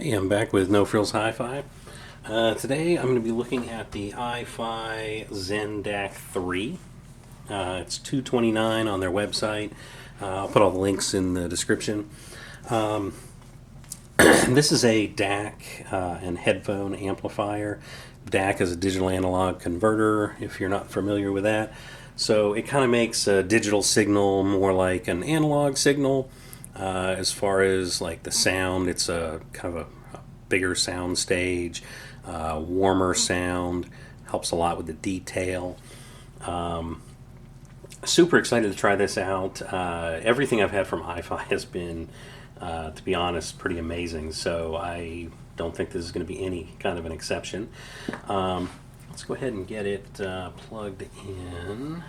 Hey, I'm back with No Frills Hi-Fi. Today I'm going to be looking at the iFi ZEN DAC 3. It's $229 on their website. I'll put all the links in the description. This is a DAC and headphone amplifier. DAC is a digital analog converter, if you're not familiar with that. So it kind of makes a digital signal more like an analog signal. As far as like the sound, it's a kind of a bigger sound stage, warmer sound, helps a lot with the detail. Super excited to try this out. Everything I've had from iFi has been, to be honest, pretty amazing. So I don't think this is going to be any kind of an exception. Let's go ahead and get it plugged in.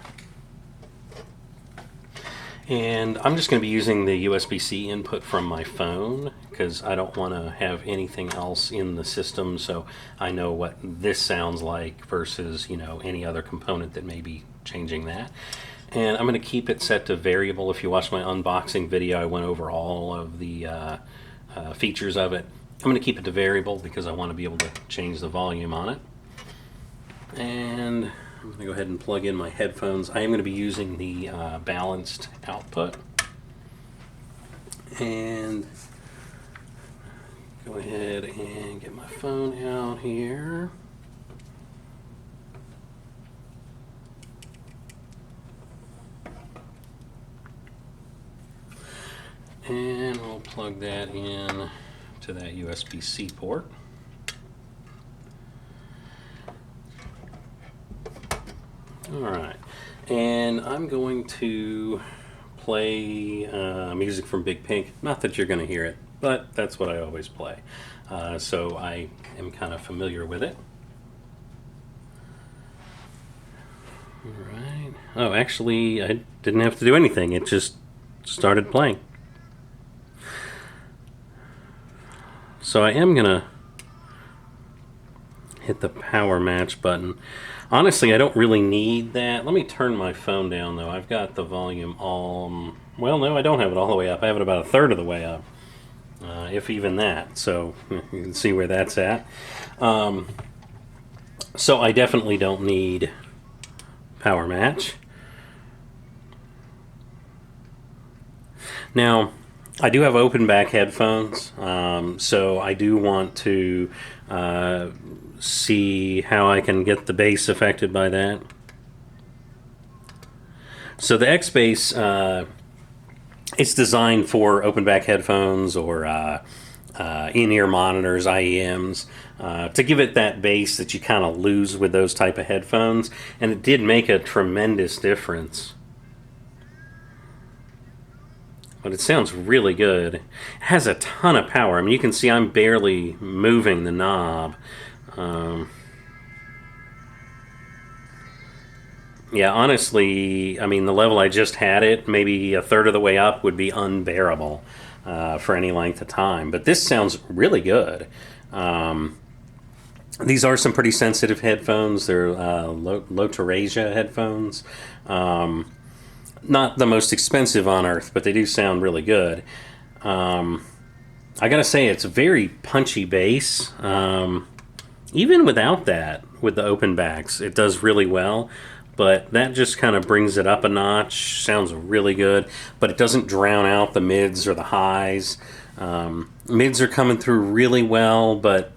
And I'm just going to be using the USB-C input from my phone because I don't want to have anything else in the system, so I know what this sounds like versus, any other component that may be changing that. And I'm going to keep it set to variable. If you watch my unboxing video, I went over all of the features of it. I'm going to keep it to variable because I want to be able to change the volume on it. And I'm going to go ahead and plug in my headphones. I am going to be using the balanced output. And go ahead and get my phone out here. And we'll plug that in to that USB-C port. Alright, and I'm going to play music from Big Pink. Not that you're going to hear it, but that's what I always play. So I am kind of familiar with it. Alright. Oh, actually, I didn't have to do anything. It just started playing. So I am going to hit the power match button. Honestly, I don't really need that. Let me turn my phone down, though. I've got the volume all... Well, no, I don't have it all the way up. I have it about a third of the way up, if even that. So you can see where that's at. So I definitely don't need power match. Now, I do have open back headphones, so I do want to see how I can get the bass affected by that. So the X-Bass, it's designed for open back headphones or in-ear monitors, IEMs, to give it that bass that you kind of lose with those type of headphones, and it did make a tremendous difference. But it sounds really good. It has a ton of power. I mean, you can see I'm barely moving the knob. Yeah, honestly, I mean, the level I just had it, maybe a third of the way up would be unbearable for any length of time. But this sounds really good. These are some pretty sensitive headphones. They're low-to-rasia headphones. Not the most expensive on earth, but they do sound really good. I gotta say, it's very punchy bass. Even without that, with the open backs, it does really well. But that just kind of brings it up a notch. Sounds really good, but it doesn't drown out the mids or the highs. Mids are coming through really well, but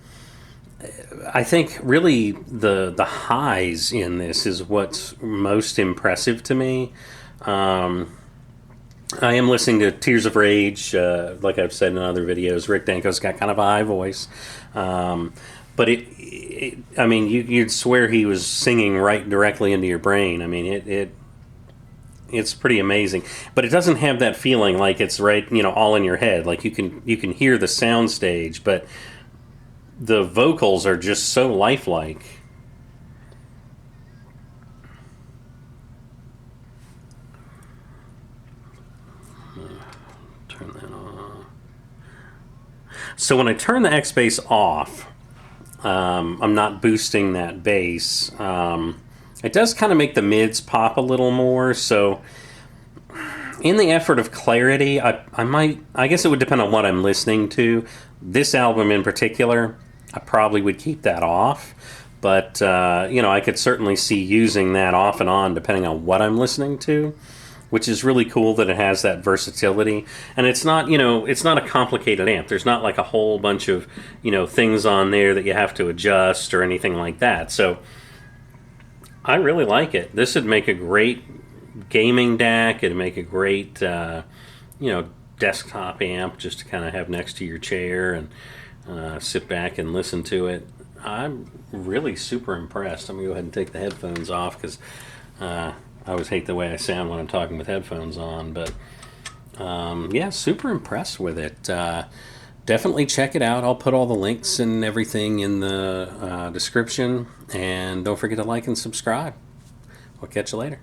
I think really the highs in this is what's most impressive to me. I am listening to Tears of Rage, like I've said in other videos. Rick Danko's got kind of a high voice, but I mean, you'd swear he was singing right directly into your brain. I mean, it's pretty amazing, but it doesn't have that feeling like it's right, all in your head. Like you can hear the sound stage, but the vocals are just so lifelike. Turn that on. So when I turn the X-Bass off, I'm not boosting that bass. It does kind of make the mids pop a little more, so in the effort of clarity, I guess it would depend on what I'm listening to. This album in particular, I probably would keep that off. But, I could certainly see using that off and on depending on what I'm listening to, which is really cool that it has that versatility. And it's not, it's not a complicated amp. There's not like a whole bunch of, things on there that you have to adjust or anything like that. So I really like it. This would make a great gaming DAC. It'd make a great, desktop amp just to kind of have next to your chair and sit back and listen to it. I'm really super impressed. I'm going to go ahead and take the headphones off because I always hate the way I sound when I'm talking with headphones on. But, super impressed with it. Definitely check it out. I'll put all the links and everything in the description. And don't forget to like and subscribe. We'll catch you later.